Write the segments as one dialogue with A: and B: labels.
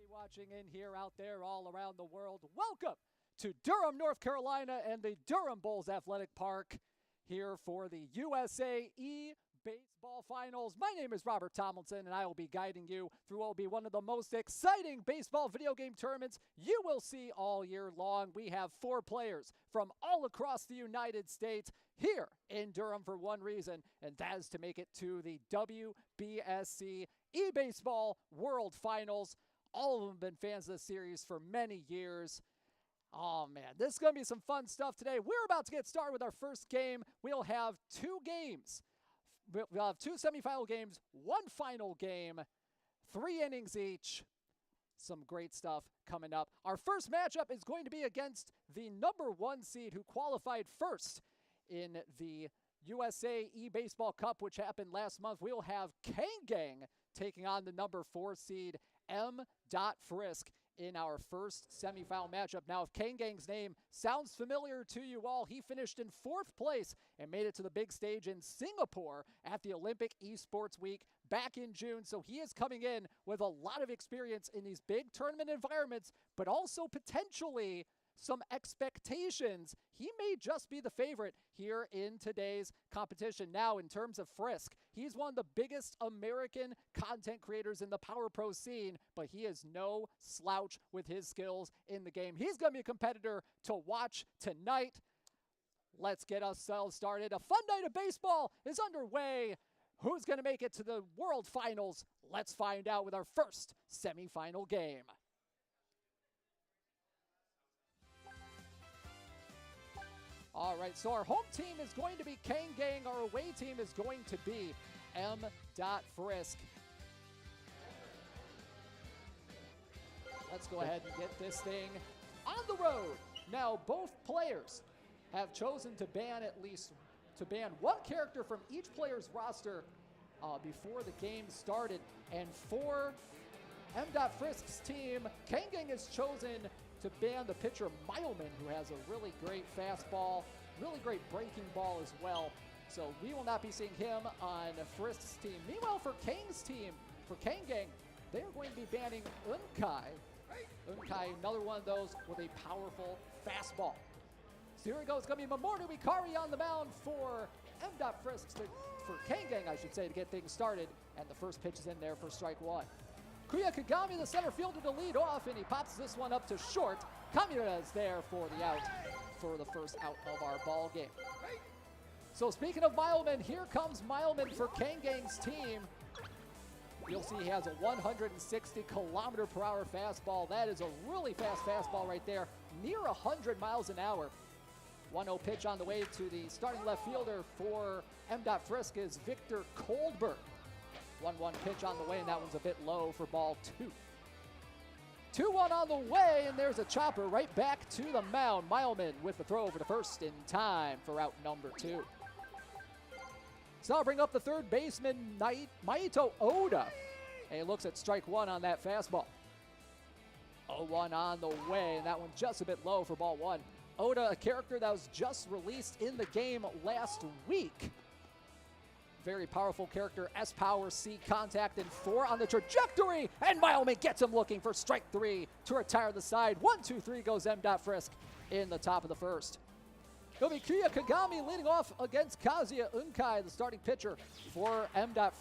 A: Watching in here, out there, all around the world. Welcome to Durham, North Carolina and the Durham Bulls Athletic Park here for the USA eBASEBALL Finals. My name is Robert Tomlinson and I will be guiding you through what will be one of the most exciting baseball video game tournaments you will see all year long. We have 4 players from all across the United States here in Durham for one reason, and that is to make it to the WBSC eBASEBALL World Finals. All of them have been fans of the series for many years. Oh, man, this is going to be some fun stuff today. We're about to get started with our first game. We'll have 2 games. We'll have 2 semifinal games, 1 final game, 3 innings each. Some great stuff coming up. Our first matchup is going to be against the #1 seed who qualified first in the USA eBaseball Cup, which happened last month. We'll have Kang taking on the #4 seed Frisk in our first semifinal matchup. Now, if Kang's name sounds familiar to you all, he finished in 4th place and made it to the big stage in Singapore at the Olympic eSports Week back in June. So he is coming in with a lot of experience in these big tournament environments, but also potentially some expectations. He may just be the favorite here in today's competition. Now, in terms of Frisk, he's one of the biggest American content creators in the Power Pro scene, but he is no slouch with his skills in the game. He's going to be a competitor to watch tonight. Let's get ourselves started. A fun night of baseball is underway. Who's going to make it to the World Finals? Let's find out with our first semifinal game. All right, so our home team is going to be Kang. Our away team is going to be Frisk. let's go ahead and get this thing on the road. Now, both players have chosen to ban one character from each player's roster before the game started. And for Frisk's team, Kang has chosen to ban the pitcher Mileman, who has a really great fastball, really great breaking ball as well. So we will not be seeing him on Frisk's team. Meanwhile, for Kang's team, for Kang, they're going to be banning Unkai. Unkai, another one of those with a powerful fastball. So here we go. It's going to be Mamoru Ikari on the mound for Frisk, for Kang, I should say, to get things started. And the first pitch is in there for strike one. Kuya Kagami, the center fielder, to lead off, and he pops this one up to short. Kamura is there for the out, for the first out of our ball game. So speaking of Mileman, here comes Mileman for Kang's team. You'll see he has a 160 km/h fastball. That is a really fast fastball right there, near 100 miles an hour. 1-0 pitch on the way to the starting left fielder for Frisk is Victor Koldberg. 1-1 pitch on the way, and that one's a bit low for ball two. 2-1 on the way, and there's a chopper right back to the mound. Mileman with the throw over to first in time for out number two. So I'll bring up the third baseman, Maito Oda. And he looks at strike one on that fastball. 0-1 on the way, and that one just a bit low for ball one. Oda, a character that was just released in the game last week. Very powerful character, S-Power, C contact, and 4 on the trajectory. And Mileman gets him looking for strike three to retire the side. 1-2-3 goes Frisk in the top of the first. It'll be Kuya Kagami leading off against Kazuya Unkai, the starting pitcher for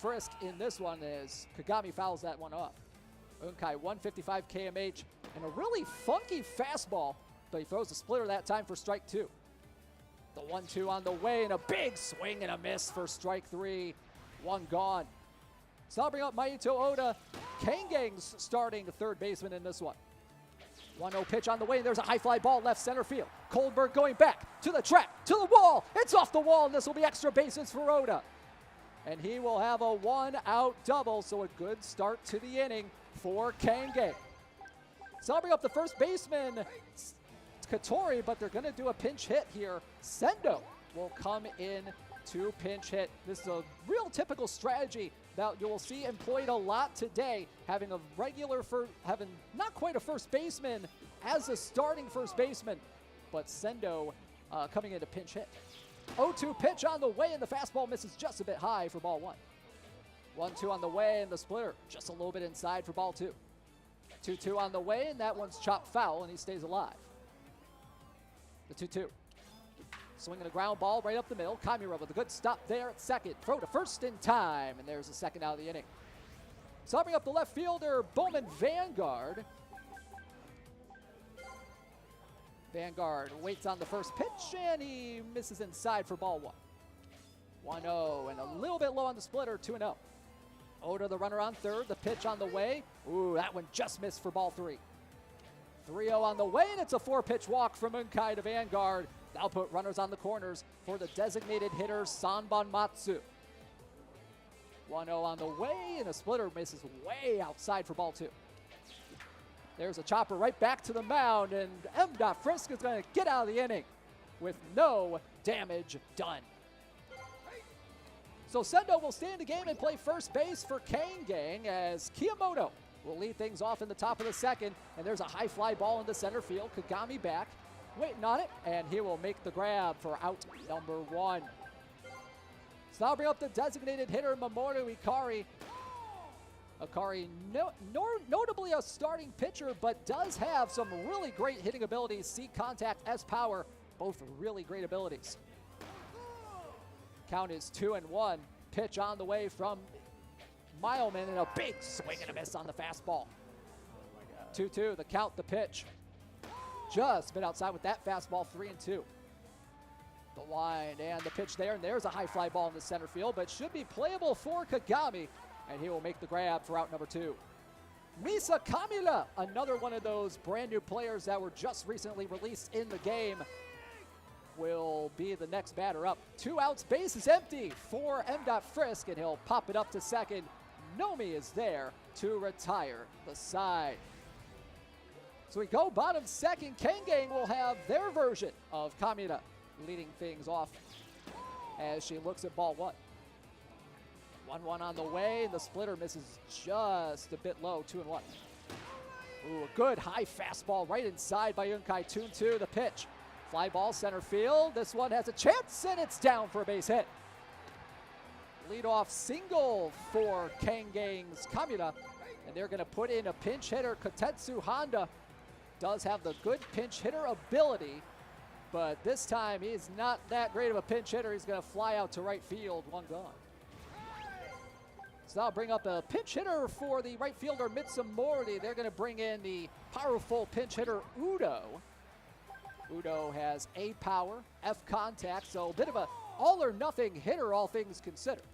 A: Frisk in this one, as Kagami fouls that one off. Unkai, 155 kmh, and a really funky fastball, but he throws the splitter that time for strike two. The 1-2 on the way, and a big swing and a miss for strike three. One gone. So I'll bring up Maito Oda, Kang's starting third baseman in this one. 1-0 pitch on the way, and there's a high fly ball left center field. Koldberg going back to the track, to the wall. It's off the wall, and this will be extra bases for Oda. And he will have a 1-out double, so a good start to the inning for Kang. So I'll bring up the first baseman, Katori, but they're going to do a pinch hit here. Sendo will come in to pinch hit. This is a real typical strategy that you will see employed a lot today, having not quite a first baseman as a starting first baseman, but Sendo coming in to pinch hit. 0-2 pitch on the way, and the fastball misses just a bit high for ball one. 1-2 on the way, and the splitter just a little bit inside for ball two. 2-2 on the way, and that one's chopped foul, and he stays alive. The 2-2. Swinging a ground ball right up the middle. Kamura with a good stop there at second. Throw to first in time, and there's the second out of the inning. So I'll bring up the left fielder, Bowman Vanguard. Vanguard waits on the first pitch, and he misses inside for ball one. 1-0, and a little bit low on the splitter, 2-0. Oda, the runner on third, the pitch on the way. Ooh, that one just missed for ball three. 3-0 on the way, and it's a 4-pitch walk from Unkai to Vanguard. That'll put runners on the corners for the designated hitter, Sanban Matsu. 1-0 on the way, and a splitter misses way outside for ball two. There's a chopper right back to the mound, and Frisk is going to get out of the inning with no damage done. So Sendo will stay in the game and play first base for Kang, as Kiyamoto will lead things off in the top of the second, and there's a high fly ball into center field. Kagami back, waiting on it, and he will make the grab for out number one. So now I'll bring up the designated hitter, Mamoru Ikari. Ikari, notably a starting pitcher, but does have some really great hitting abilities. C contact, S power, both really great abilities. Count is 2-1. Pitch on the way from Mileman, and a big swing and a miss on the fastball. 2-2, the count, the pitch. Just been outside with that fastball, 3-2. The line and the pitch there, and there's a high fly ball in the center field, but should be playable for Kagami, and he will make the grab for out number two. Misa Kamila, another one of those brand new players that were just recently released in the game, will be the next batter up. 2 outs, base is empty for Frisk, and he'll pop it up to second. Nomi is there to retire the side. So we go bottom second. Kang will have their version of Kamina leading things off as she looks at ball one. 1-1 on the way. The splitter misses just a bit low, 2-1. Ooh, a good high fastball right inside by Unkai. 2-2, the pitch. Fly ball center field. This one has a chance, and it's down for a base hit. Leadoff single for Kang's Kamina, and they're going to put in a pinch hitter. Kotetsu Honda does have the good pinch hitter ability, but this time he's not that great of a pinch hitter. He's going to fly out to right field, one gone. So that'll bring up a pinch hitter for the right fielder Mitsumori. They're going to bring in the powerful pinch hitter Udo. Udo has A power, F contact, so a bit of a all or nothing hitter, all things considered.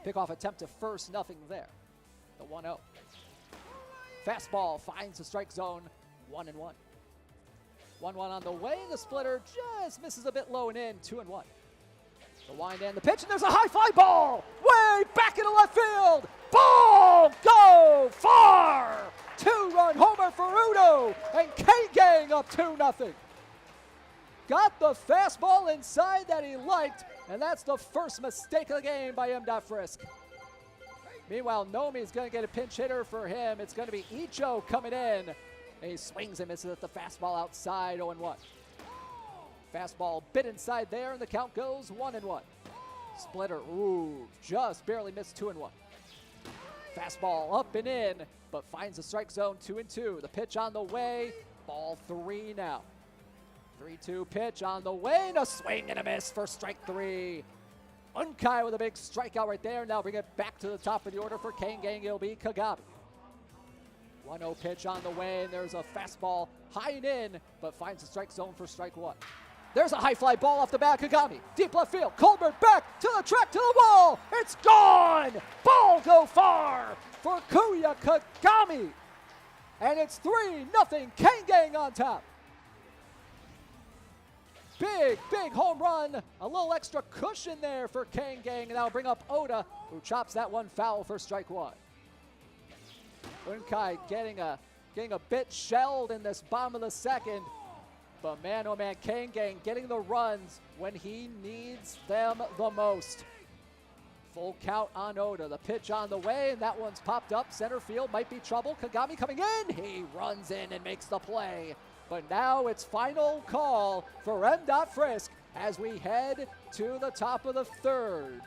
A: Pickoff attempt to first, nothing there. The 1-0. Fastball finds the strike zone, 1-1. 1-1 on the way. The splitter just misses a bit low and in, 2-1. The wind and the pitch, and there's a high fly ball way back into left field. Ball go far. 2-run homer for Udo, and Kang up 2-0. Got the fastball inside that he liked, and that's the first mistake of the game by M. Frisk. Meanwhile, Nomi's going to get a pinch hitter for him. It's going to be Icho coming in. And he swings and misses at the fastball outside, 0-1. Fastball bit inside there, and the count goes 1-1. Splitter, ooh, just barely missed 2-1. Fastball up and in, but finds the strike zone, 2-2. The pitch on the way, ball 3 now. 3-2 pitch on the way, and a swing and a miss for strike 3. Unkai with a big strikeout right there. Now bring it back to the top of the order for Kang. It'll be Kagami. 1-0 pitch on the way, and there's a fastball high and in, but finds the strike zone for strike 1. There's a high fly ball off the bat. Kagami, deep left field. Colbert back to the track, to the wall. It's gone. Ball go far for Kuya Kagami. And it's 3-0. Kang on top. Big home run. A little extra cushion there for Kang, and that'll bring up Oda, who chops that one foul for strike 1. Unkai getting a bit shelled in this bottom of the second. But man, oh man, Kang getting the runs when he needs them the most. Full count on Oda. The pitch on the way, and that one's popped up. Center field might be trouble. Kagami coming in. He runs in and makes the play. But now it's final call for M. Frisk as we head to the top of the third.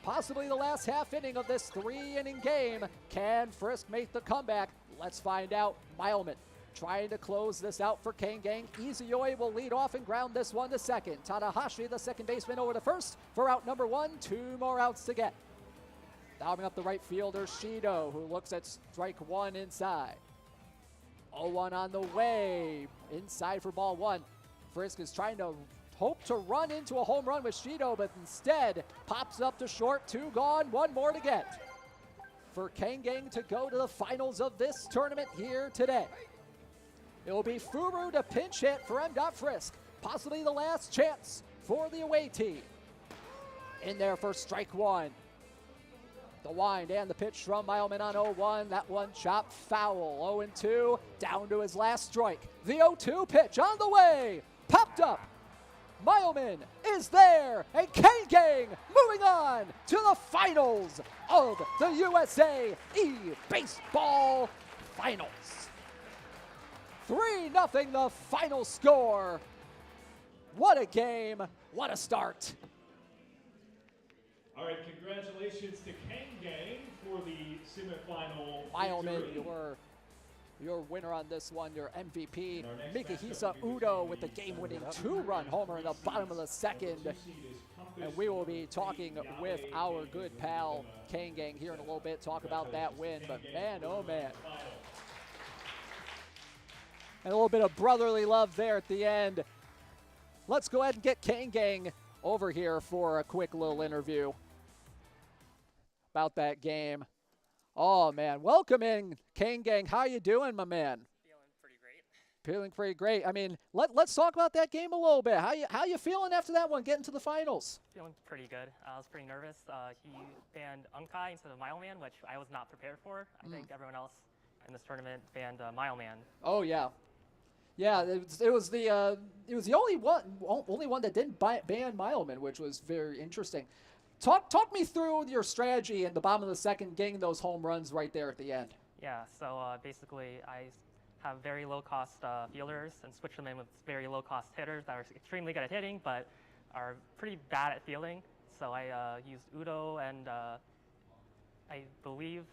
A: Possibly the last half inning of this 3-inning game. Can Frisk make the comeback? Let's find out. Mileman trying to close this out for Kang. Izuyoi will lead off and ground this one to second. Tanahashi, the second baseman, over to first for out number 1. 2 more outs to get. Dialing up the right fielder, Shido, who looks at strike 1 inside. 0-1 on the way. Inside for ball 1. Frisk is trying to hope to run into a home run with Shido, but instead pops up to short. 2 gone, 1 more to get. For Kang to go to the finals of this tournament here today. It will be Furu to pinch hit for M. Frisk. Possibly the last chance for the away team. In there for strike 1. The wind and the pitch from Mileman on 0-1. That one chopped foul. 0-2, down to his last strike. The 0-2 pitch on the way. Popped up. Mileman is there. And Kang moving on to the finals of the USA eBaseball Finals. 3-0 the final score. What a game. What a start.
B: All right, congratulations to Kang for the semifinal
A: Mileman,
B: victory.
A: your winner on this one, your MVP. Mikihisa Udo with the game-winning 2-run homer in the bottom of the second. And we will be talking with our good pal Kang here in a little bit, talk about that win. But man, oh man. And a little bit of brotherly love there at the end. Let's go ahead and get Kang over here for a quick little interview about that game. Oh man, welcome in Kang. How you doing, my man?
C: Feeling pretty great.
A: Feeling pretty great. I mean, let's talk about that game a little bit. How you feeling after that one, getting to the finals?
C: Feeling pretty good. I was pretty nervous. He banned Unkai instead of Mileman, which I was not prepared for. I think everyone else in this tournament banned Mile Man.
A: Oh yeah, yeah. It was the only one that didn't ban Mileman, which was very interesting. Talk me through your strategy in the bottom of the second, getting those home runs right there at the end.
C: Yeah, so basically I have very low-cost fielders and switch them in with very low-cost hitters that are extremely good at hitting, but are pretty bad at fielding. So I used Udo and I believe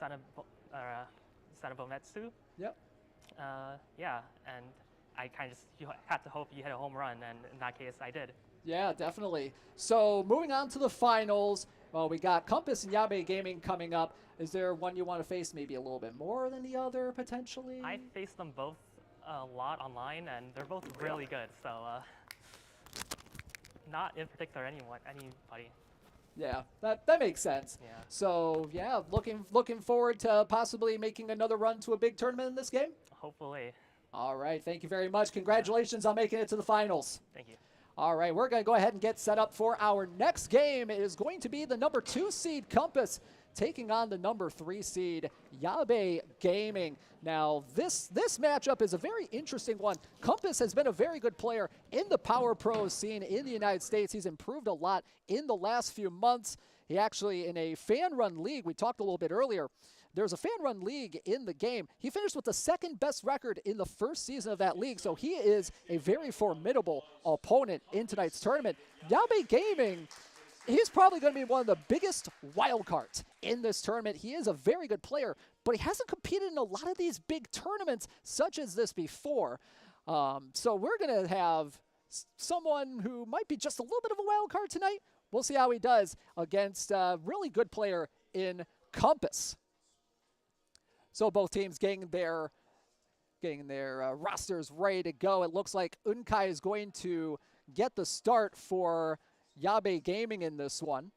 C: Sanabometsu.
A: Yep.
C: Yeah, and I kind of just you have to hope you hit a home run, and in that case, I did.
A: Yeah, definitely. So moving on to the finals, we got Compass and Yabe Gaming coming up. Is there one you want to face maybe a little bit more than the other, potentially?
C: I faced them both a lot online, and they're both really good, so not in particular anybody.
A: Yeah, that makes sense.
C: Yeah.
A: So yeah, looking forward to possibly making another run to a big tournament in this game.
C: Hopefully.
A: All right, thank you very much. Congratulations on making it to the finals.
C: Thank you.
A: All right, we're going to go ahead and get set up for our next game. It is going to be the number 2 seed Compass taking on the number 3 seed Yabe Gaming. Now, this matchup is a very interesting one. Compass has been a very good player in the Power Pro scene in the United States. He's improved a lot in the last few months. He actually, in a fan-run league, we talked a little bit earlier, there's a fan-run league in the game. He finished with the second best record in the first season of that league, so he is a very formidable opponent in tonight's tournament. Yabe Gaming, he's probably going to be one of the biggest wild cards in this tournament. He is a very good player, but he hasn't competed in a lot of these big tournaments such as this before. So we're going to have someone who might be just a little bit of a wild card tonight. We'll see how he does against a really good player in Compass. So both teams getting their rosters ready to go. It looks like Unkai is going to get the start for Yabe Gaming in this one.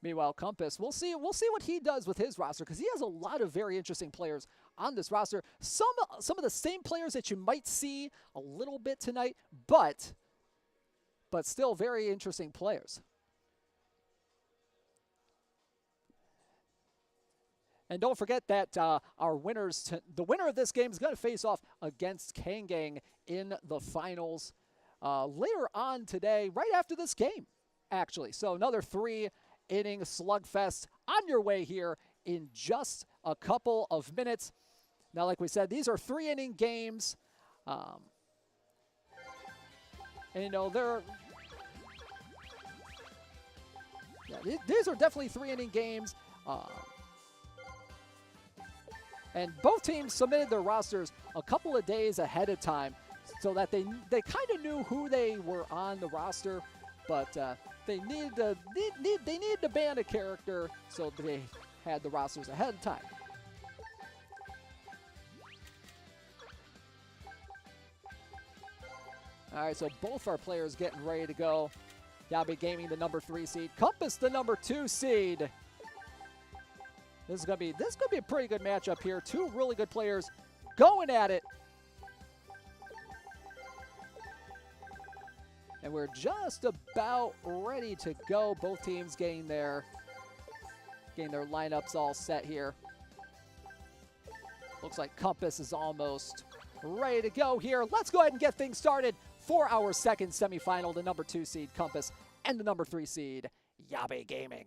A: Meanwhile, Compass, we'll see what he does with his roster, because he has a lot of very interesting players on this roster. Some of the same players that you might see a little bit tonight, but still very interesting players. And don't forget that the winner of this game is going to face off against Kang in the finals later on today, right after this game, actually. So another 3-inning slugfest on your way here in just a couple of minutes. Now, like we said, these are 3-inning games. And, you know, these are definitely 3-inning games. And both teams submitted their rosters a couple of days ahead of time so that they kind of knew who they were on the roster, but they needed to ban a character, so they had the rosters ahead of time. All right, so both our players getting ready to go. Yabe Gaming, the number 3 seed. Compass, the number 2 seed. This is gonna be a pretty good matchup here. Two really good players going at it. And we're just about ready to go. Both teams getting their lineups all set here. Looks like Compass is almost ready to go here. Let's go ahead and get things started for our second semifinal, the number 2 seed Compass and the number 3 seed Yabe Gaming.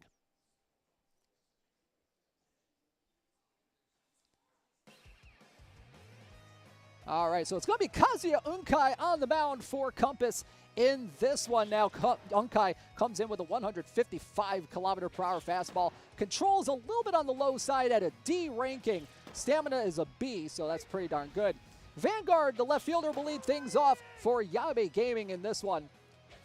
A: All right, so it's going to be Kazuya Unkai on the mound for Compass in this one. Now, Unkai comes in with a 155-kilometer-per-hour fastball. Controls a little bit on the low side at a D ranking. Stamina is a B, so that's pretty darn good. Vanguard, the left fielder, will lead things off for Yabe Gaming in this one.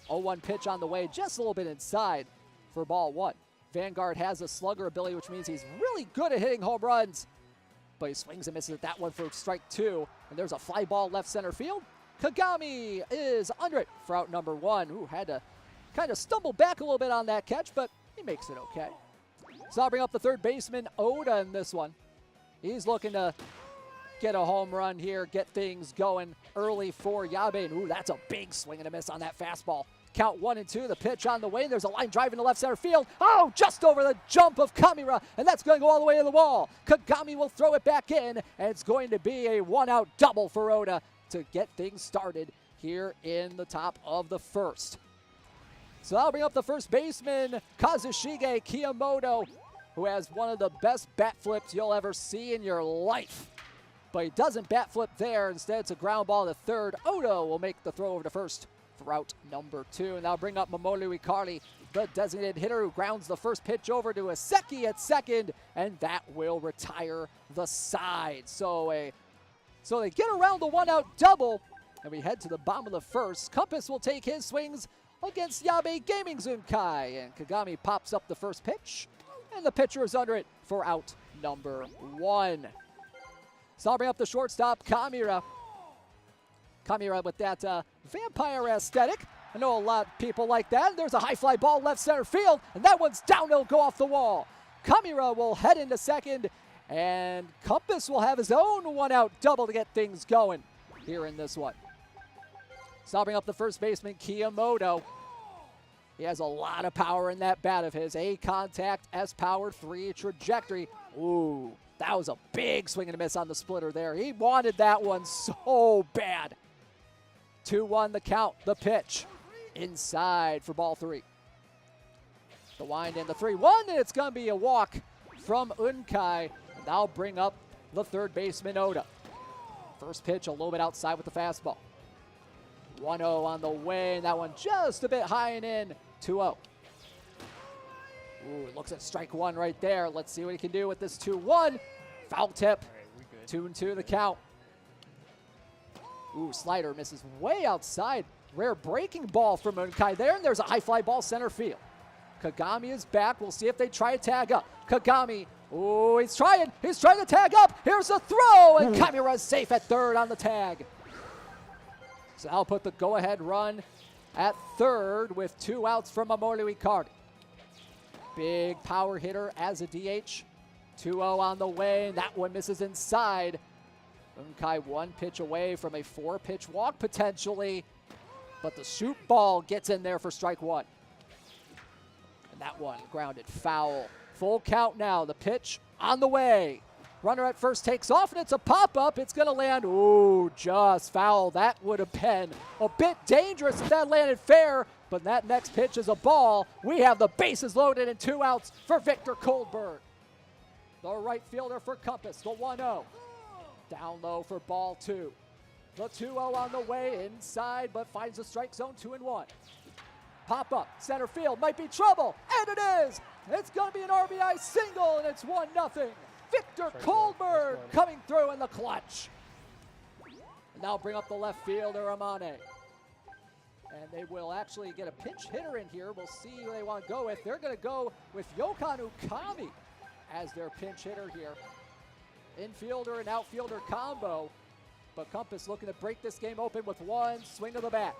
A: 0-1 pitch on the way, just a little bit inside for ball 1. Vanguard has a slugger ability, which means he's really good at hitting home runs. But he swings and misses at that one for strike 2. And there's a fly ball left center field. Kagami is under it for out number 1. Ooh, had to kind of stumble back a little bit on that catch, but he makes it okay. So I'll bring up the third baseman, Oda, in this one. He's looking to get a home run here, get things going early for Yabe. And ooh, that's a big swing and a miss on that fastball. Count 1-2, the pitch on the way. There's a line drive in the left center field. Oh, just over the jump of Kamira, and that's going to go all the way to the wall. Kagami will throw it back in, and it's going to be a one-out double for Oda to get things started here in the top of the first. So that'll bring up the first baseman, Kazushige Kiyomoto, who has one of the best bat flips you'll ever see in your life. But he doesn't bat flip there. Instead, it's a ground ball to third. Odo will make the throw over to first for out number 2. And that'll bring up Mamoru Ikari, the designated hitter, who grounds the first pitch over to Iseki at second, and that will retire the side. So they get around the one-out double, and we head to the bottom of the first. Compass will take his swings against Yabe Gaming Zunkai, and Kagami pops up the first pitch, and the pitcher is under it for out number 1. So I'll bring up the shortstop, Kamira. Kamira with that vampire aesthetic. I know a lot of people like that. There's a high fly ball left center field, and that one's down. It'll go off the wall. Kamira will head into second, and Compass will have his own one-out double to get things going here in this one. So I'll bring up the first baseman, Kiyomoto. He has a lot of power in that bat of his. A contact, S power, 3 trajectory. Ooh, that was a big swing and a miss on the splitter there. He wanted that one so bad. 2-1 the count, the pitch. Inside for ball 3. The wind and the 3-1, and it's going to be a walk from Unkai. And that'll bring up the third baseman, Oda. First pitch a little bit outside with the fastball. 1-0 on the way, and that one just a bit high and in. 2-0. Ooh, looks at strike 1 right there. Let's see what he can do with this 2-1. Foul tip. 2-2 the count. Ooh, slider misses way outside. Rare breaking ball from Unkai there, and there's a high fly ball center field. Kagami is back. We'll see if they try to tag up. Kagami, ooh, he's trying to tag up. Here's a throw, and Kamira is safe at third on the tag. So I'll put the go-ahead run at third with 2 outs from Mamoru Ikari. Big power hitter as a DH. 2-0 on the way, and that one misses inside. Unkai 1 pitch away from a 4-pitch walk potentially, but the shoot ball gets in there for strike 1. And that one grounded foul. Full count now. The pitch on the way. Runner at first takes off, and it's a pop-up. It's going to land, ooh, just foul. That would have been a bit dangerous if that landed fair, but that next pitch is a ball. We have the bases loaded and 2 outs for Victor Koldberg. The right fielder for Compass, the 1-0. Down low for ball 2. The 2-0 on the way inside, but finds the strike zone 2-1. Pop-up, center field, might be trouble, and it is! It's going to be an RBI single, and it's 1-0. Victor Koldberg coming through in the clutch. And now bring up the left fielder, Amane. And they will actually get a pinch hitter in here. We'll see who they want to go with. They're going to go with Yokan Ukami as their pinch hitter here. Infielder and outfielder combo. But Compass looking to break this game open with 1 swing of the bat.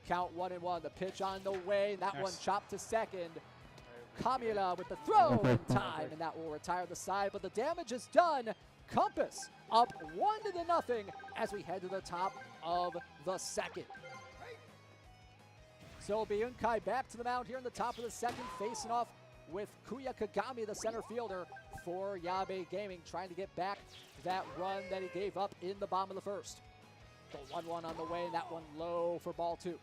A: Count 1-1. The pitch on the way. That one chopped to second. Kamira with the throw in time, and that will retire the side, but the damage is done. Compass up 1-0 as we head to the top of the second. So it'll be Unkai back to the mound here in the top of the second, facing off with Kuya Kagami, the center fielder for Yabe Gaming, trying to get back that run that he gave up in the bottom of the first. The 1-1 on the way, and that one low for ball 2.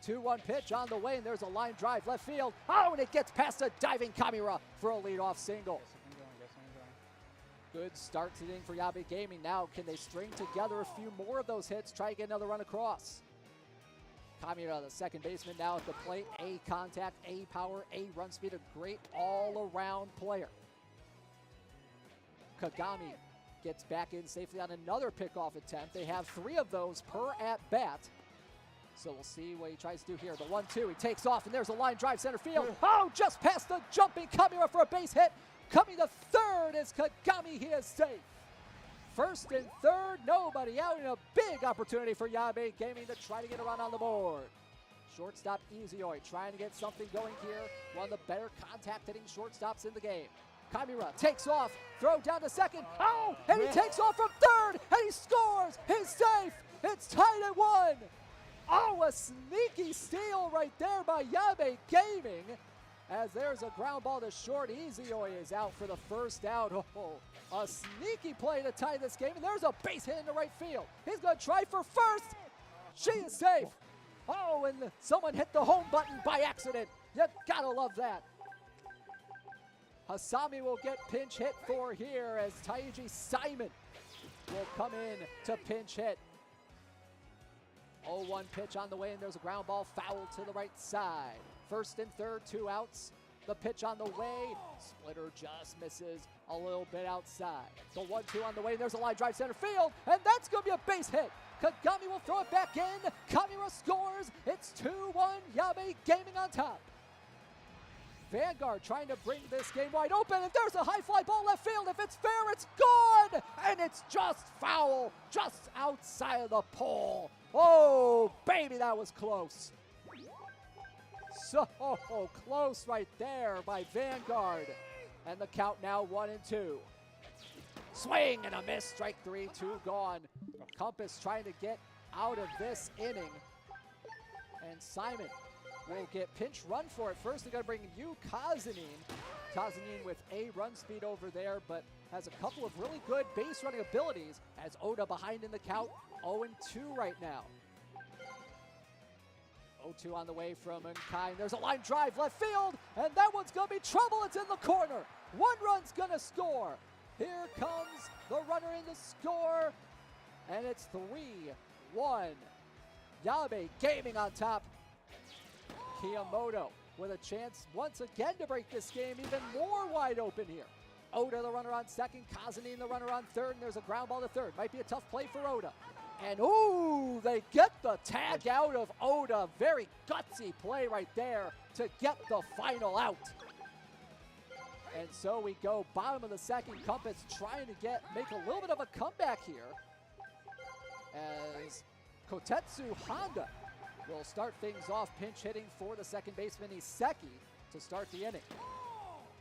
A: 2-1 pitch on the way, and there's a line drive left field. Oh, and it gets past a diving Kamira for a leadoff single. Good start to the inning for Yabe Gaming. Now, can they string together a few more of those hits, try to get another run across? Kamira, the second baseman, now at the plate. A contact, A power, A run speed, a great all-around player. Kagami gets back in safely on another pickoff attempt. They have 3 of those per at-bat. So we'll see what he tries to do here. The 1-2, he takes off, and there's a line drive center field. Oh, just past the jumping Kamira for a base hit. Coming to third is Kagami. He is safe. First and third, nobody out, and a big opportunity for Yabe Gaming to try to get a run on the board. Shortstop Izioi trying to get something going here. One of the better contact-hitting shortstops in the game. Kamira takes off, throw down to second. Oh, and he takes off from third, and he scores. He's safe. It's tied at 1. Oh, a sneaky steal right there by Yabe Gaming. As there's a ground ball to short, Izuyoi is out for the first out. Oh, a sneaky play to tie this game, and there's a base hit into right field. He's going to try for first. She is safe. Oh, and someone hit the home button by accident. You gotta love that. Hasami will get pinch hit for here as Taiji Simon will come in to pinch hit. 0-1 pitch on the way, and there's a ground ball foul to the right side. First and third, 2 outs. The pitch on the way. Splitter just misses a little bit outside. The 1-2 on the way, and there's a line drive center field, and that's going to be a base hit. Kagami will throw it back in. Kamura scores. It's 2-1. Yabe Gaming on top. Vanguard trying to bring this game wide open, and there's a high fly ball left field. If it's fair, it's gone, and it's just foul, just outside of the pole. Oh, baby, that was close. So close right there by Vanguard. And the count now 1-2. Swing and a miss, strike 3, 2 gone. Compass trying to get out of this inning. And Simon will get pinch run for it. First, they got to bring Yu Kazanin. Kazanin with a run speed over there, but has a couple of really good base running abilities as Oda behind in the count, 0-2 right now. 0-2 on the way from Unkai. There's a line drive left field, and that one's going to be trouble. It's in the corner. 1 run's going to score. Here comes the runner in to score, and it's 3-1. Yabe Gaming on top. Kiyamoto with a chance once again to break this game even more wide open here. Oda the runner on second, Kazanin the runner on third, and there's a ground ball to third. Might be a tough play for Oda. And ooh, they get the tag out of Oda. Very gutsy play right there to get the final out. And so we go bottom of the second. Compass trying to make a little bit of a comeback here as Kotetsu Honda will start things off, pinch hitting for the second baseman Iseki to start the inning.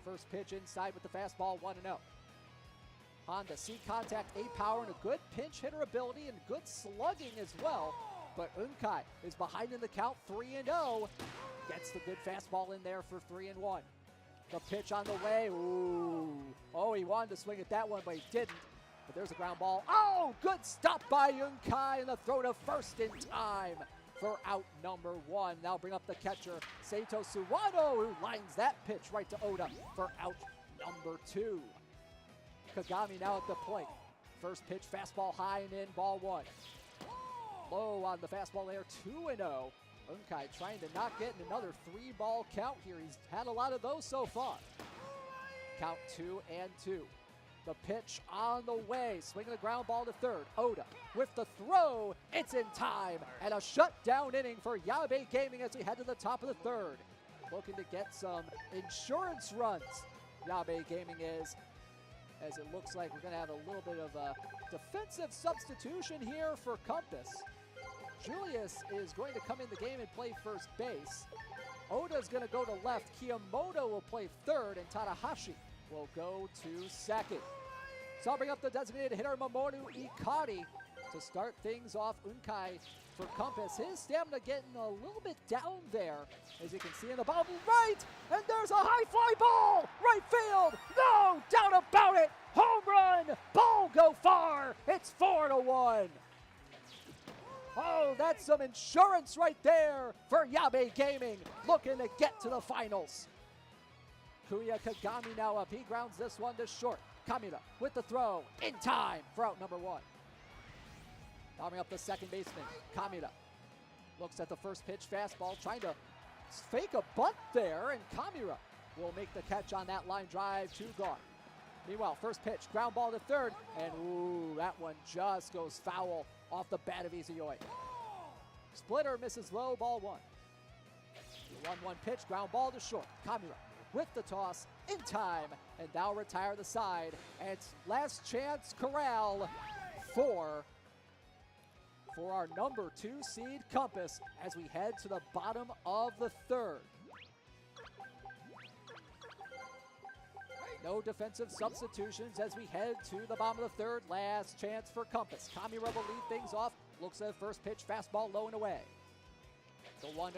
A: First pitch inside with the fastball, 1-0. Honda, see contact, A power, and a good pinch hitter ability and good slugging as well. But Unkai is behind in the count, 3-0. Gets the good fastball in there for 3-1. The pitch on the way, ooh. Oh, he wanted to swing at that one, but he didn't. But there's a ground ball. Oh, good stop by Unkai, and the throw to first in time for out number 1. Now bring up the catcher, Saito Suwano, who lines that pitch right to Oda for out number 2. Kagami now at the plate. First pitch, fastball high and in, ball 1. Low on the fastball there, 2-0. Unkai trying to not get in another 3-ball count here. He's had a lot of those so far. Count 2-2. The pitch on the way, swinging the ground ball to third. Oda with the throw, it's in time, and a shutdown inning for Yabe Gaming as we head to the top of the third. Looking to get some insurance runs, Yabe Gaming is, as it looks like we're going to have a little bit of a defensive substitution here for Compass. Julius is going to come in the game and play first base. Oda's going to go to left. Kiyamoto will play third, and Tanahashi will go to second. So I'll bring up the designated hitter, Mamoru Ikari, to start things off. Unkai for Compass. His stamina getting a little bit down there, as you can see in the bottom right. And there's a high fly ball, right field. No doubt about it. Home run. Ball go far. It's 4-1. Oh, that's some insurance right there for Yabe Gaming, looking to get to the finals. Kuya Kagami now up. He grounds this one to short. Kamura with the throw in time for out number 1. Arming up the second baseman. Kamura looks at the first pitch fastball, trying to fake a bunt there, and Kamura will make the catch on that line drive, 2 gone. Meanwhile, first pitch, ground ball to third, and ooh, that one just goes foul off the bat of Izuyoi. Splitter misses low, ball 1. The 1-1 pitch, ground ball to short. Kamura with the toss in time, and now retire the side. And it's last chance corral for our number 2 seed Compass as we head to the bottom of the third. No defensive substitutions as we head to the bottom of the third. Last chance for Compass. Kamura will lead things off. Looks at the first pitch, fastball low and away. The 1-0,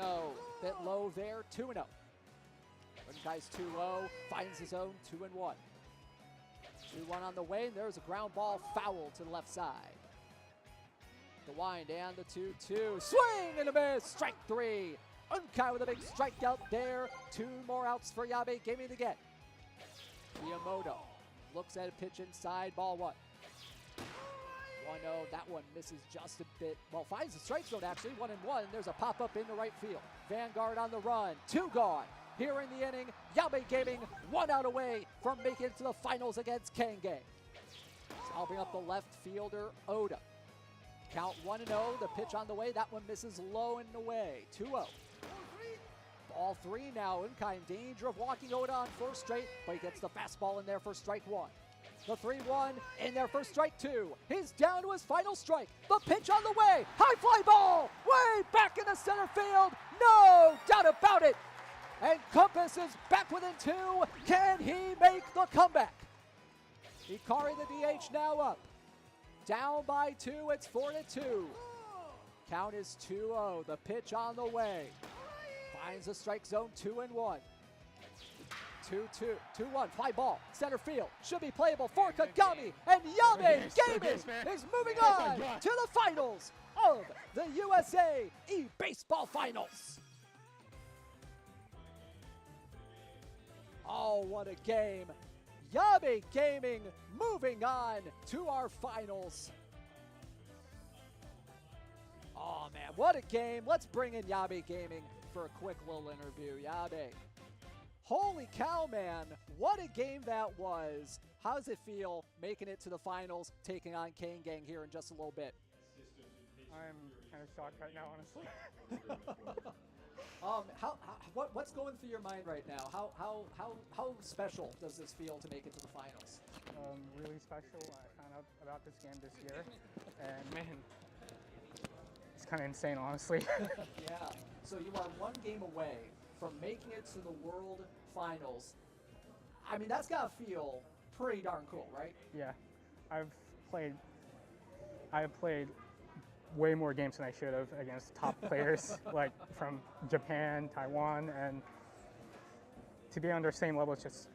A: bit low there, 2-0. Unkai's 2-0, finds his own 2-1. 2-1 on the way, and there's a ground ball foul to the left side. The wind and the 2-2, swing and a miss, strike 3. Unkai with a big strikeout there. 2 more outs for Yabe Gaming to get. Miyamoto looks at a pitch inside, ball 1. 1-0, that one misses just a bit. Well, finds the strike zone actually, 1-1. There's a pop-up in the right field. Vanguard on the run, 2 gone. Here in the inning, Yabe Gaming 1 out away from making it to the finals against Kang. So I'll bring up the left fielder, Oda. Count 1-0, the pitch on the way, that one misses low and away, 2-0. Ball 3 now, Unkai in danger of walking Oda on first straight, but he gets the fastball in there for strike 1. The 3-1 in there for strike 2. He's down to his final strike. The pitch on the way, high fly ball, way back in the center field, no doubt about it. And Compass is back within 2. Can he make the comeback? Ikari the DH now up. Down by 2, it's 4-2. Count is 2-0, the pitch on the way. Finds the strike zone, 2-1. 2-1, fly ball, center field, should be playable for Kagami, and Yabe Gaming is moving on to the finals of the USA eBASEBALL Finals. Oh, what a game. Yabe Gaming moving on to our finals. Oh man, what a game. Let's bring in Yabe Gaming for a quick little interview. Yabe, holy cow, man. What a game that was. How does it feel making it to the finals, taking on Kang here in just a little bit?
D: I'm kind of shocked right now, honestly.
A: What's going through your mind right now? How special does this feel to make it to the finals?
D: Really special. I found out about this game this year, and man, it's kind of insane, honestly.
A: Yeah. So you are 1 game away from making it to the World Finals. I mean, that's gotta feel pretty darn cool, right?
D: Yeah, I've played way more games than I should have against top players like from Japan, Taiwan, and to be on their same level is just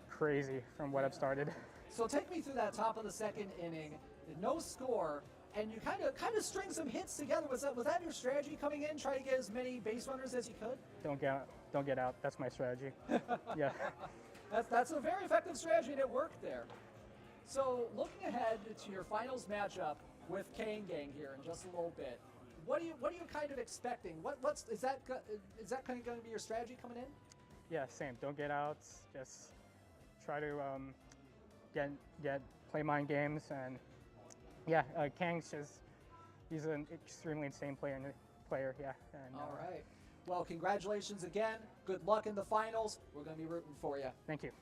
D: crazy from what I've started.
A: So take me through that top of the 2nd inning, no score, and you kind of string some hits together. Was that your strategy coming in, try to get as many base runners as you could?
D: Don't get out. That's my strategy. Yeah.
A: That's a very effective strategy, and it worked there. So looking ahead to your finals matchup with Kang here in just a little bit, what are you kind of expecting? Is that kind of going to be your strategy coming in?
D: Yeah, same. Don't get out. Just try to play mind games, and yeah, Kang's he's an extremely insane player. Yeah. And,
A: all right. Well, congratulations again. Good luck in the finals. We're going to be rooting for you.
D: Thank you.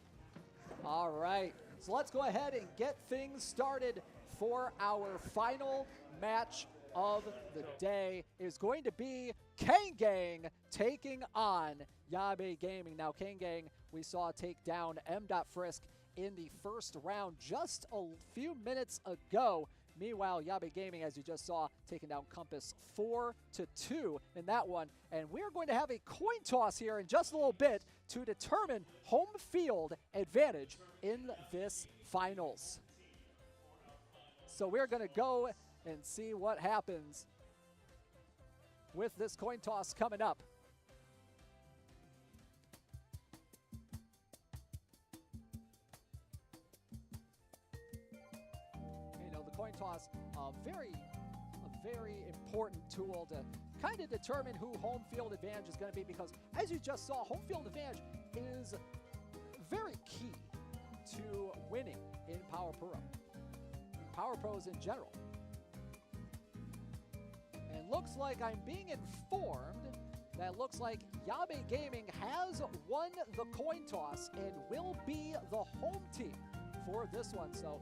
A: All right. So let's go ahead and get things started for our final match of the day. Is going to be Kang taking on Yabe Gaming. Now, Kang, we saw take down Frisk in the first round just a few minutes ago. Meanwhile, Yabe Gaming, as you just saw, taking down Compass 4-2 in that one. And we're going to have a coin toss here in just a little bit to determine home field advantage in this finals. So we're going to go and see what happens with this coin toss coming up. Coin toss, a very important tool to kind of determine who home field advantage is going to be, because as you just saw, home field advantage is very key to winning in Power Pro, Power Pros in general. And looks like I'm being informed that looks like Yabe Gaming has won the coin toss and will be the home team for this one. So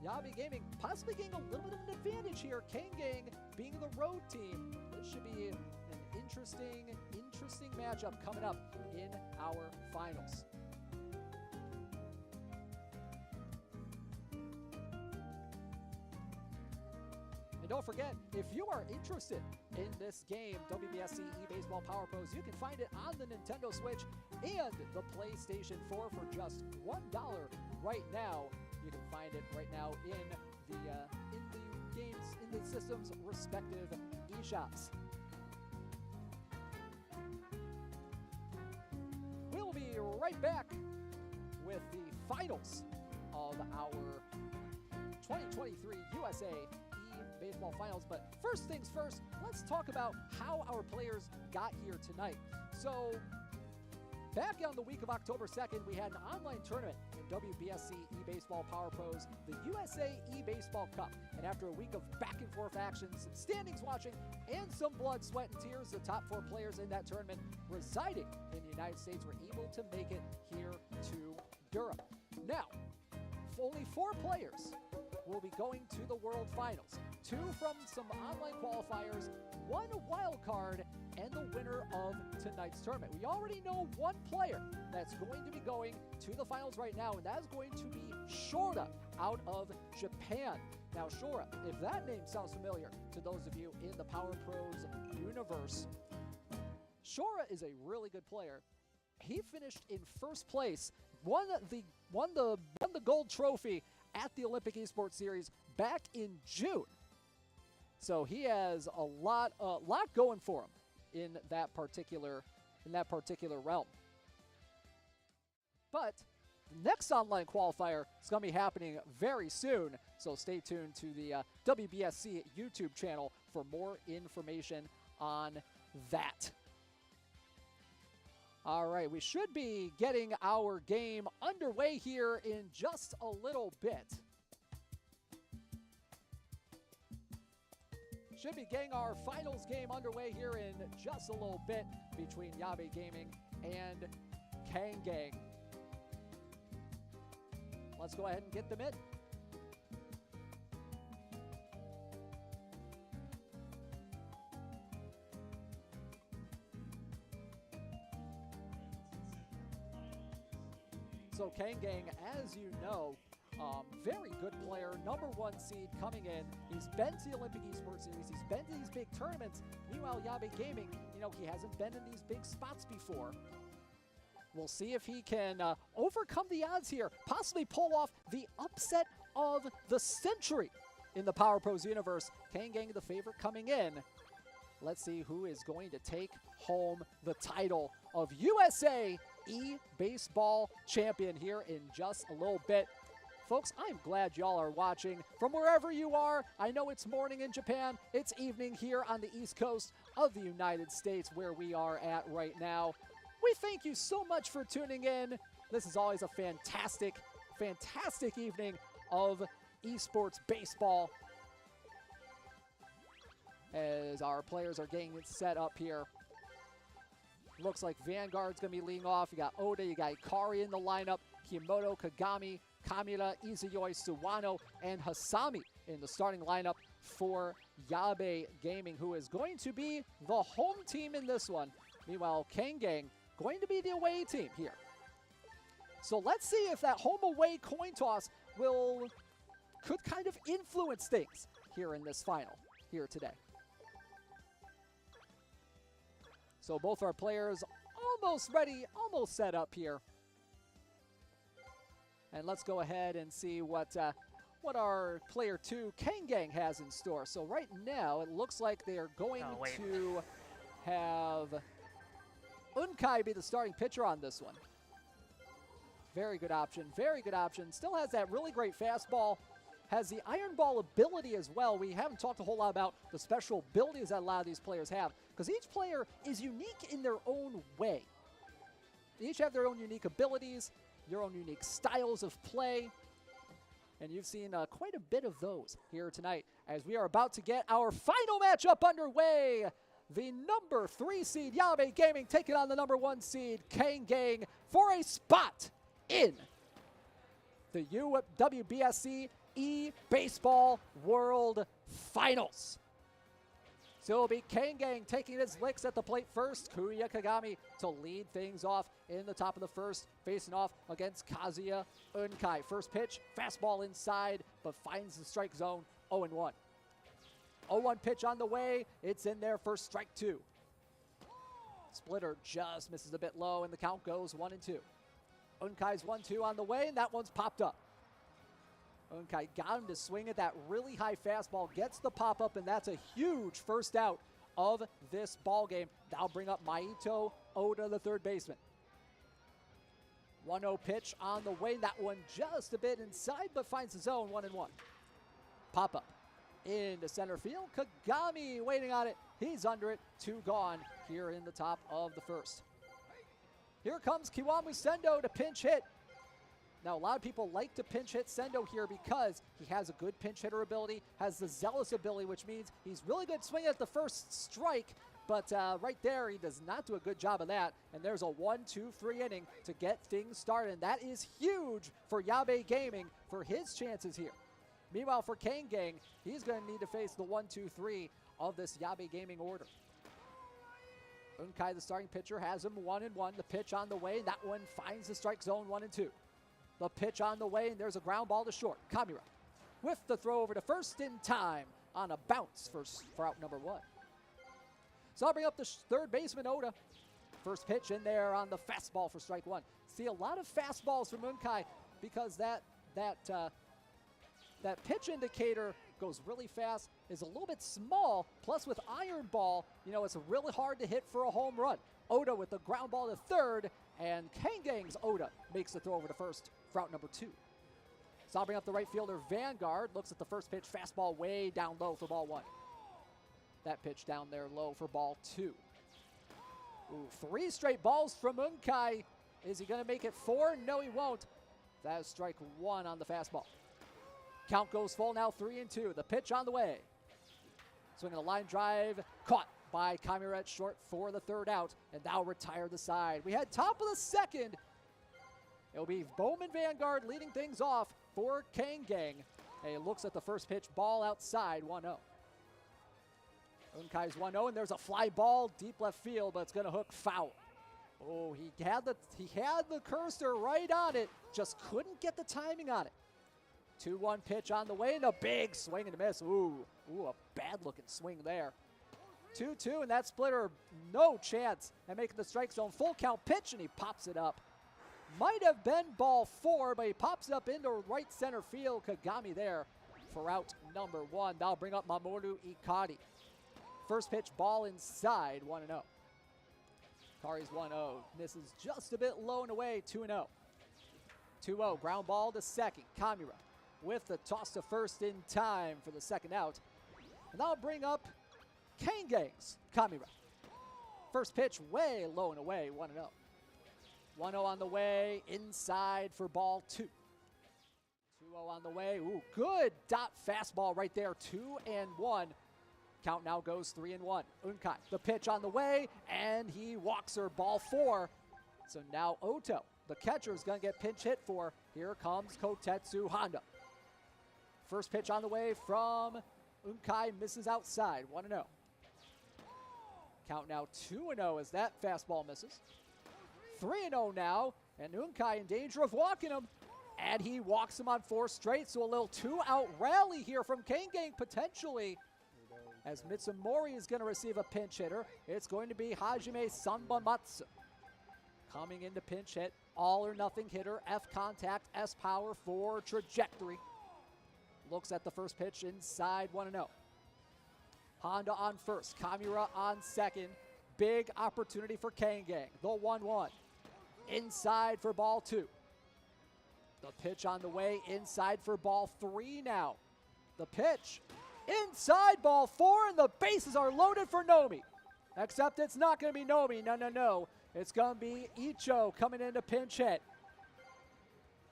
A: Yabe Gaming possibly getting a little bit of an advantage here. Kang being the road team. This should be an interesting matchup coming up in our finals. And don't forget, if you are interested in this game, WBSC eBaseball Power Pros, you can find it on the Nintendo Switch and the PlayStation 4 for just $1 right now. You can find it right now in the system's respective eShops. We'll be right back with the finals of our 2023 USA eBaseball Finals. But first things first, let's talk about how our players got here tonight. So, back on the week of October 2nd, we had an online tournament in WBSC eBaseball Power Pros, the USA eBaseball Cup. And after a week of back and forth action, some standings watching, and some blood, sweat, and tears, the top 4 players in that tournament residing in the United States were able to make it here to Durham. Now, only 4 players will be going to the World Finals. 2 from some online qualifiers, 1 wild card, and the winner of tonight's tournament. We already know 1 player that's going to be going to the finals right now, and that is going to be Shora out of Japan. Now, Shora, if that name sounds familiar to those of you in the Power Pros universe, Shora is a really good player. He finished in first place, won the gold trophy at the Olympic eSports Series back in June. So he has a lot going for him in that particular realm. But the next online qualifier is going to be happening very soon, so stay tuned to the WBSC YouTube channel for more information on that. All right, we should be getting our game underway here in just a little bit. Should be getting our finals game underway here in just a little bit between Yabe Gaming and Kang. Let's go ahead and get them in. So Kang, as you know, very good player, #1 seed coming in. He's been to the Olympic eSports Series. He's been to these big tournaments. Meanwhile, Yabe Gaming, he hasn't been in these big spots before. We'll see if he can overcome the odds here, possibly pull off the upset of the century in the Power Pros universe. Kang, the favorite coming in. Let's see who is going to take home the title of USA eBaseball champion here in just a little bit. Folks, I'm glad y'all are watching from wherever you are. I know it's morning in Japan. It's evening here on the East Coast of the United States where we are at right now. We thank you so much for tuning in. This is always a fantastic evening of esports baseball as our players are getting it set up here. Looks like Vanguard's going to be leading off. You got Oda, you got Ikari in the lineup, Kiyomoto, Kagami, Kamura, Izuyoi, Suwano, and Hasami in the starting lineup for Yabe Gaming, who is going to be the home team in this one. Meanwhile, Kang going to be the away team here. So let's see if that home-away coin toss could kind of influence things here in this final here today. So both our players almost ready, almost set up here. And let's go ahead and see what our player 2, Kang, has in store. So right now, it looks like they are going to have Unkai be the starting pitcher on this one. Very good option, very good option. Still has that really great fastball. Has the iron ball ability as well. We haven't talked a whole lot about the special abilities that a lot of these players have, because each player is unique in their own way. They each have their own unique abilities, their own unique styles of play, and you've seen quite a bit of those here tonight as we are about to get our final matchup underway. The #3 seed Yabe Gaming taking on the #1 seed Kang for a spot in the WBSC eBaseball World Finals. So it'll be Kang taking his licks at the plate first. Kuya Kagami to lead things off in the top of the first, facing off against Kazuya Unkai. First pitch, fastball inside, but finds the strike zone, 0-1. 0-1 pitch on the way. It's in there for strike 2. Splitter just misses a bit low, and the count goes 1-2. Unkai's 1-2 on the way, and that one's popped up. Unkai got him to swing at that really high fastball, gets the pop-up, and that's a huge first out of this ball game. That'll bring up Maito Oda, the third baseman. 1-0 pitch on the way. That one just a bit inside, but finds the zone, 1-1. Pop-up into center field. Kagami waiting on it. He's under it. 2 gone here in the top of the first. Here comes Kiwamu Sendo to pinch hit. Now, a lot of people like to pinch hit Sendo here because he has a good pinch hitter ability, has the zealous ability, which means he's really good swinging at the first strike, but right there, he does not do a good job of that, and there's a 1-2-3 inning to get things started, and that is huge for Yabe Gaming for his chances here. Meanwhile, for Kang Gang, he's going to need to face the 1-2-3 of this Yabe Gaming order. Unkai, the starting pitcher, has him 1-1. The pitch on the way, and that one finds the strike zone, 1-2. The pitch on the way, and there's a ground ball to short. Kamira with the throw over to first in time on a bounce for out number 1. So I'll bring up the third baseman, Oda. First pitch in there on the fastball for strike 1. See a lot of fastballs from Unkai because that pitch indicator goes really fast, is a little bit small, plus with iron ball, you know, it's really hard to hit for a home run. Oda with the ground ball to third, and Kangang's Oda makes the throw over to first for out number 2. So I'll bring up the right fielder, Vanguard, looks at the first pitch, fastball way down low for ball 1. That pitch down there low for ball 2. Ooh, 3 straight balls from Unkai. Is he going to make it 4? No, he won't. That is strike 1 on the fastball. Count goes full now, 3-2. The pitch on the way. Swinging a line drive, caught by Kamira at short for the third out, and now retire the side. We had top of the second. It'll be Bowman Vanguard leading things off for Kang Gang. And he looks at the first pitch, ball outside, 1-0. Unkai's 1-0, and there's a fly ball deep left field, but it's going to hook foul. Oh, he had the cursor right on it, just couldn't get the timing on it. 2-1 pitch on the way, and a big swing and a miss. Ooh, a bad-looking swing there. 2-2, and that splitter, no chance at making the strike zone. Full count pitch, and he pops it up. Might have been ball 4, but he pops it up into right center field. Kagami there for out number 1. That'll bring up Mamoru Ikari. First pitch, ball inside, 1-0. Kari's 1-0, misses just a bit low and away, 2-0. 2-0, ground ball to second. Kamira with the toss to first in time for the second out. And that'll bring up Kang Gang's Kamira. First pitch way low and away, 1-0. 1-0 on the way, inside for ball 2. 2-0 on the way. Ooh, good dot fastball right there, 2-1. Count now goes 3-1. Unkai, the pitch on the way, and he walks her, ball 4. So now Oto, the catcher, is going to get pinch hit for. Here comes Kotetsu Honda. First pitch on the way from Unkai, misses outside, 1-0. Count now 2-0 as that fastball misses. 3-0 now, and Unkai in danger of walking him, and he walks him on 4 straight, so a little 2-out rally here from Kang Gang potentially. As Mitsumori is going to receive a pinch hitter, it's going to be Hajime Sanbamatsu. Coming in to pinch hit, all or nothing hitter, F contact, S power for trajectory. Looks at the first pitch inside, 1-0. Honda on first, Kamira on second. Big opportunity for Kang Gang, the 1-1. Inside for ball 2. The pitch on the way, inside for ball 3 now. The pitch, inside ball 4, and the bases are loaded for Nomi. Except it's not going to be Nomi, no. It's going to be Icho coming in to pinch hit.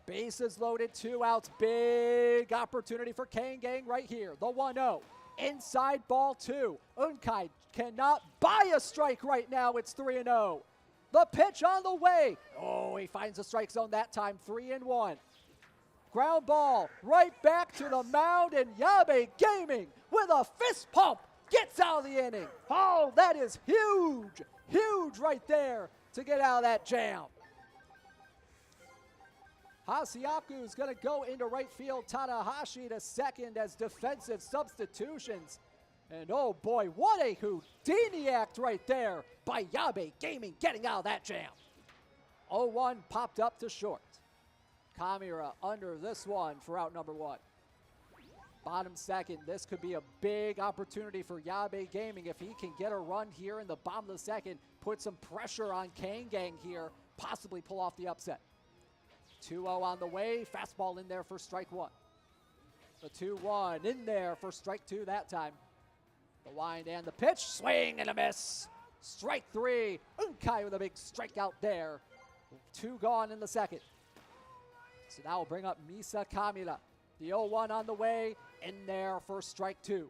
A: Bases loaded, 2 outs, big opportunity for Kang Gang right here. The 1-0, inside ball 2. Unkai cannot buy a strike right now, it's 3-0. The pitch on the way. Oh, he finds the strike zone that time, 3-1. Ground ball right back to the mound, and Yabe Gaming with a fist pump gets out of the inning. Oh, that is huge right there to get out of that jam. Hasiaku is going to go into right field. Tanahashi to second as defensive substitutions. And oh boy, what a Houdini act right there by Yabe Gaming getting out of that jam. 0-1 popped up to short. Kamira under this one for out number 1. Bottom second, this could be a big opportunity for Yabe Gaming if he can get a run here in the bottom of the second, put some pressure on Kang here, possibly pull off the upset. 2-0 on the way, fastball in there for strike 1. The 2-1 in there for strike 2 that time. The wind and the pitch, swing and a miss. Strike 3, Unkai with a big strikeout there. 2 gone in the second. So now we'll bring up Misa Kamira. The 0-1 on the way, in there for strike 2.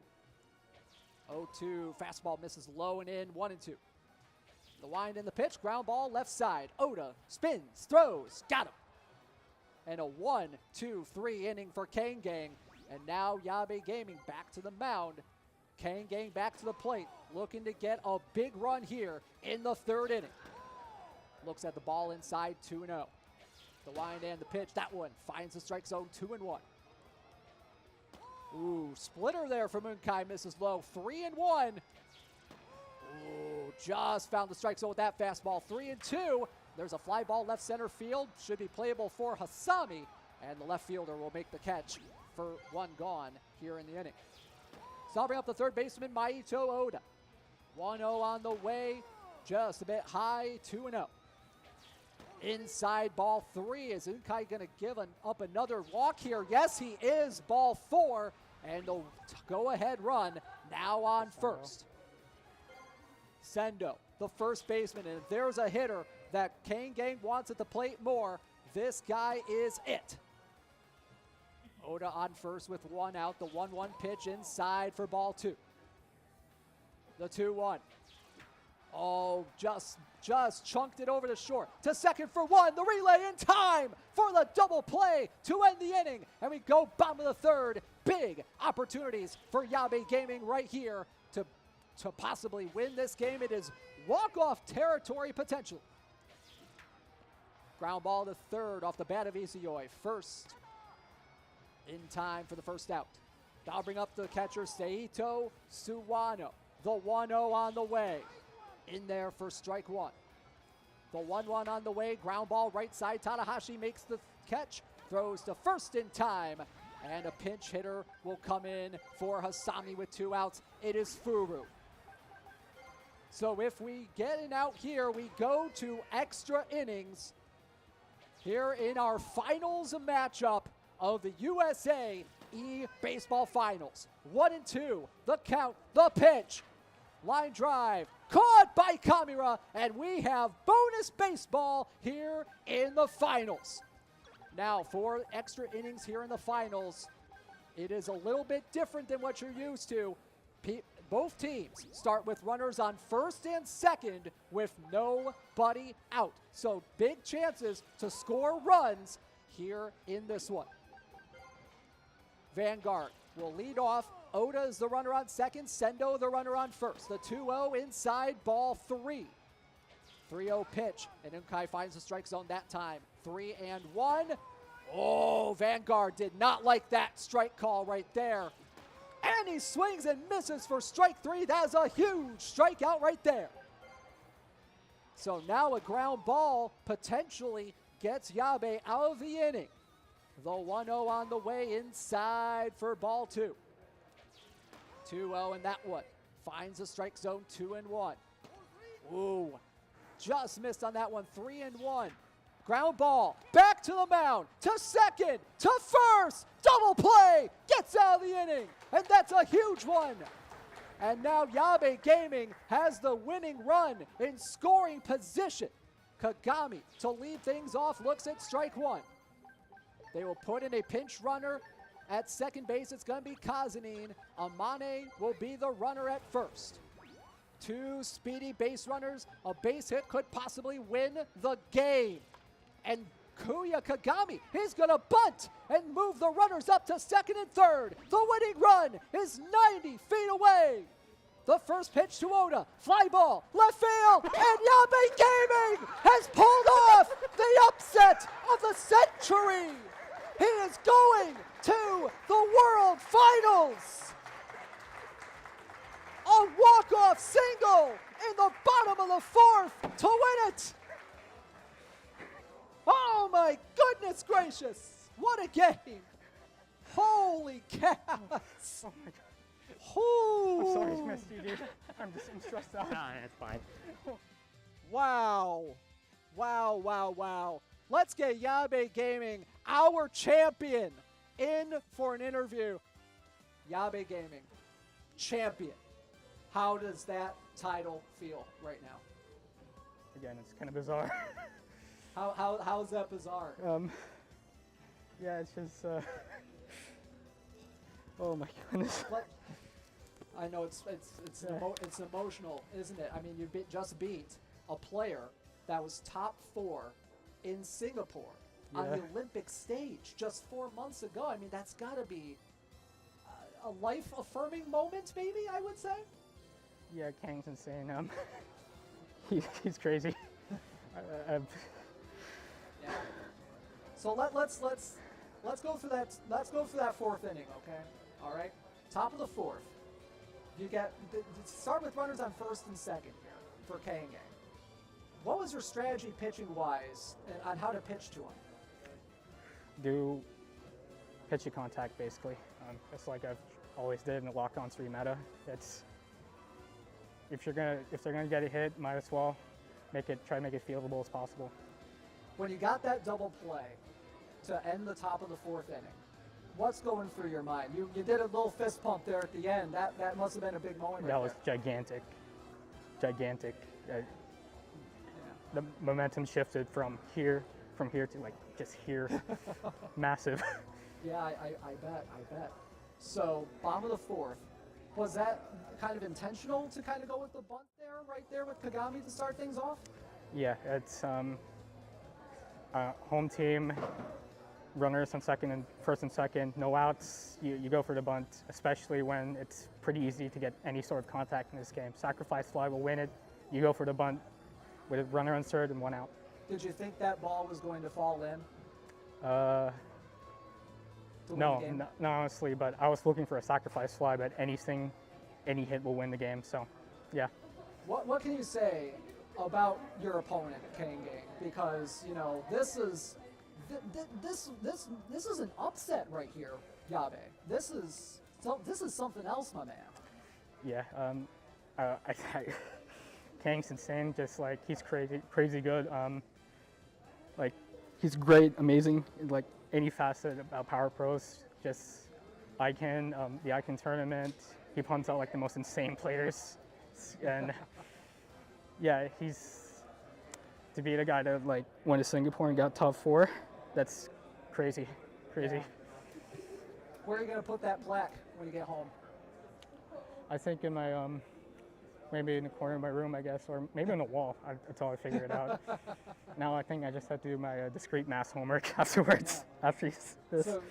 A: 0-2, fastball misses low and in, 1-2. The wind and the pitch, ground ball left side. Oda spins, throws, got him. And a 1-2-3 inning for Kang. And now Yabe Gaming back to the mound. Kang back to the plate, looking to get a big run here in the 3rd inning. Looks at the ball inside, 2-0. The wind and the pitch, that one finds the strike zone, 2-1. Ooh, splitter there from Unkai, misses low, 3-1. Ooh, just found the strike zone with that fastball, 3-2. There's a fly ball left center field, should be playable for Hasami, and the left fielder will make the catch for 1 gone here in the inning. So I'll bring up the 3rd baseman, Maito Oda. 1-0 on the way, just a bit high, 2-0. Inside ball 3. Is Unkai going to give up another walk here? Yes, he is. Ball 4. And the go-ahead run now on first. Sendo, the first baseman. And if there's a hitter that Kang wants at the plate more, this guy is it. Oda on first with 1 out. The 1-1 pitch inside for ball 2. The 2-1. Oh, just chunked it over the short. To second for 1. The relay in time for the double play to end the inning. And we go bottom of the 3rd. Big opportunities for Yabe Gaming right here to possibly win this game. It is walk-off territory potential. Ground ball to 3rd off the bat of Izuyoi. First in time for the first out. I'll bring up the catcher, Seito Suwano. The 1-0 on the way. In there for strike 1. The 1-1 on the way, ground ball right side. Tanahashi makes the catch, throws to first in time, and a pinch hitter will come in for Hasami with 2 outs. It is Furu. So if we get an out here, we go to extra innings here in our finals matchup of the USA eBaseball Finals. 1-2, the count, the pitch. Line drive, caught by Kamira, and we have bonus baseball here in the finals. Now, for extra innings here in the finals, it is a little bit different than what you're used to. Both teams start with runners on first and second with nobody out. So big chances to score runs here in this one. Vanguard will lead off. Oda is the runner on second, Sendo the runner on first. The 2-0 inside, ball 3. 3-0 pitch, and Unkai finds the strike zone that time. 3-1. Oh, Vanguard did not like that strike call right there. And he swings and misses for strike 3. That is a huge strikeout right there. So now a ground ball potentially gets Yabe out of the inning. The 1-0 on the way inside for ball 2. 2-0 in that one. Finds the strike zone, 2-1. Ooh, just missed on that one, 3-1. Ground ball, back to the mound, to second, to first, double play, gets out of the inning, and that's a huge one. And now Yabe Gaming has the winning run in scoring position. Kagami to lead things off, looks at strike 1. They will put in a pinch runner at second base. It's going to be Kazanin. Amane will be the runner at first. 2 speedy base runners. A base hit could possibly win the game. And Kuya Kagami, he's going to bunt and move the runners up to second and third. The winning run is 90 feet away. The first pitch to Oda, fly ball, left field, and Yabe Gaming has pulled off the upset of the century. He is going to the World Finals. A walk-off single in the bottom of the fourth to win it. Oh my goodness gracious. What a game. Holy cats.
D: Oh my God.
A: Ooh.
D: I'm sorry to miss you, dude. I'm stressed out.
C: Nah, it's fine.
A: Wow. Wow, wow, wow. Let's get Yabe Gaming, our champion, in for an interview. Yabe Gaming, champion. How does that title feel right now?
D: Again, it's kind of bizarre.
A: How is that bizarre?
D: Yeah, it's just, oh my goodness.
A: I know it's emotional, isn't it? I mean, you just beat a player that was top 4 in Singapore on the Olympic stage just 4 months ago. I mean, that's got to be a life-affirming moment, maybe, I would say.
D: Yeah, Kang's insane. He's crazy.
A: Yeah. So let's go through that. Let's go through that 4th inning, okay? All right. Top of the 4th. You get start with runners on 1st and 2nd here for Kang. What was your strategy pitching-wise on how to pitch to him?
D: Do pitchy contact basically. Just like I've always did in the lock-on 3 meta. It's if they're gonna get a hit, might as well try to make it fieldable as possible.
A: When you got that double play to end the top of the 4th inning, what's going through your mind? You did a little fist pump there at the end. That must have been a big moment.
D: That
A: right
D: was
A: there.
D: gigantic. The momentum shifted from here to like just here. Massive.
A: Yeah, I bet. So, bottom of the 4th, was that kind of intentional to kind of go with the bunt there, right there with Kagami to start things off?
D: Yeah, it's home team, runners on 1st and 2nd, no outs. You go for the bunt, especially when it's pretty easy to get any sort of contact in this game. Sacrifice fly will win it. You go for the bunt with a runner on 3rd and 1 out.
A: Did you think that ball was going to fall in?
D: No, honestly, but I was looking for a sacrifice fly, but any hit will win the game, so yeah.
A: What can you say about your opponent, Kang? Because, you know, this is an upset right here, Yabe. This is something else, my man.
D: Yeah, Kang's insane, just like he's crazy good. Like he's great, amazing, like any facet about Power Pros. Just Icon, the Icon tournament, he punts out like the most insane players, and yeah, he's to be the guy that like went to Singapore and got top 4. That's crazy.
A: Yeah. Where are you gonna put that plaque when you get home?
D: I think in my maybe in the corner of my room, I guess, or maybe on the wall until I figure it out. Now I think I just have to do my discrete math homework afterwards.
A: Yeah.
D: After this.
A: So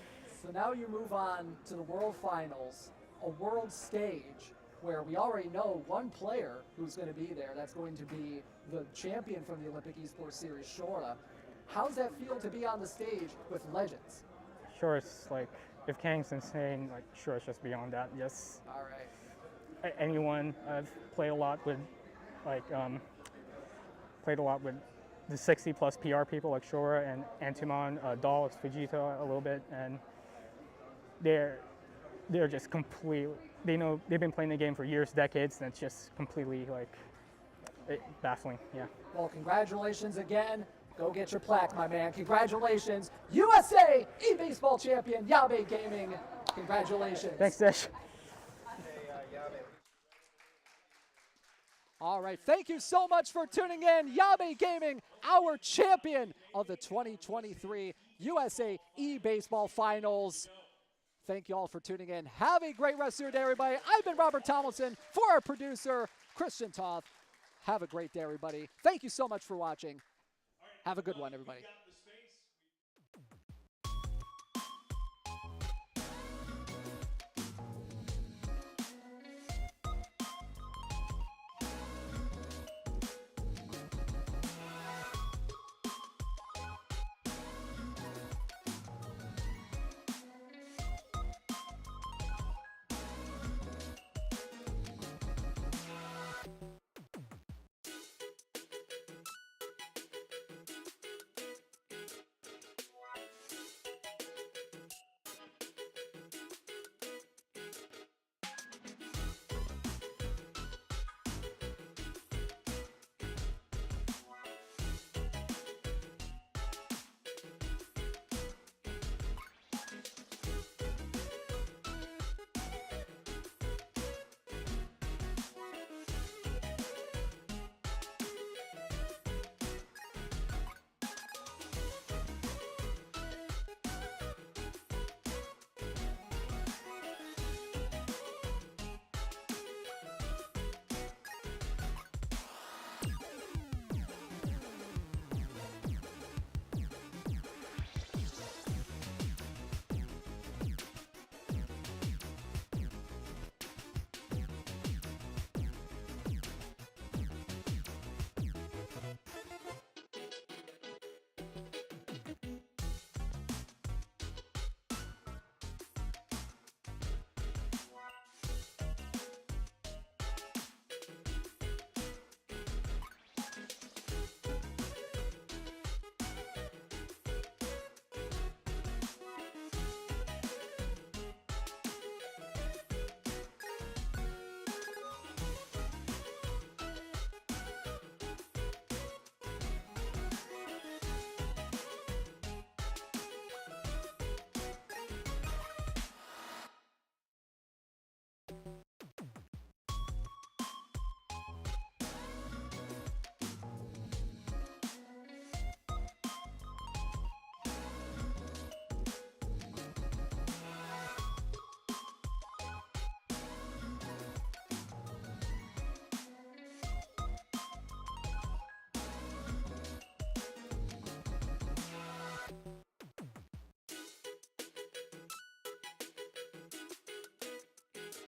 A: now you move on to the World Finals, a world stage where we already know one player who's going to be there. That's going to be the champion from the Olympic eSports Series, Shora. How's that feel to be on the stage with legends?
D: Sure, it's like if Kang's insane, like sure, it's just beyond that. Yes.
A: All right.
D: Anyone I've played a lot with, like the 60+ PR people like Shora and Antimon, Doll, Vegeta a little bit, and they're just completely. They know they've been playing the game for years, decades, and it's just completely like baffling. Yeah.
A: Well, congratulations again. Go get your plaque, my man. Congratulations, USA eBASEBALL champion Yabe Gaming. Congratulations.
D: Thanks, Dish.
A: All right, thank you so much for tuning in. Yabe Gaming, our champion of the 2023 USA eBASEBALL Finals. Thank you all for tuning in. Have a great rest of your day, everybody. I've been Robert Tomlinson for our producer, Christian Toth. Have a great day, everybody. Thank you so much for watching. Have a good one, everybody.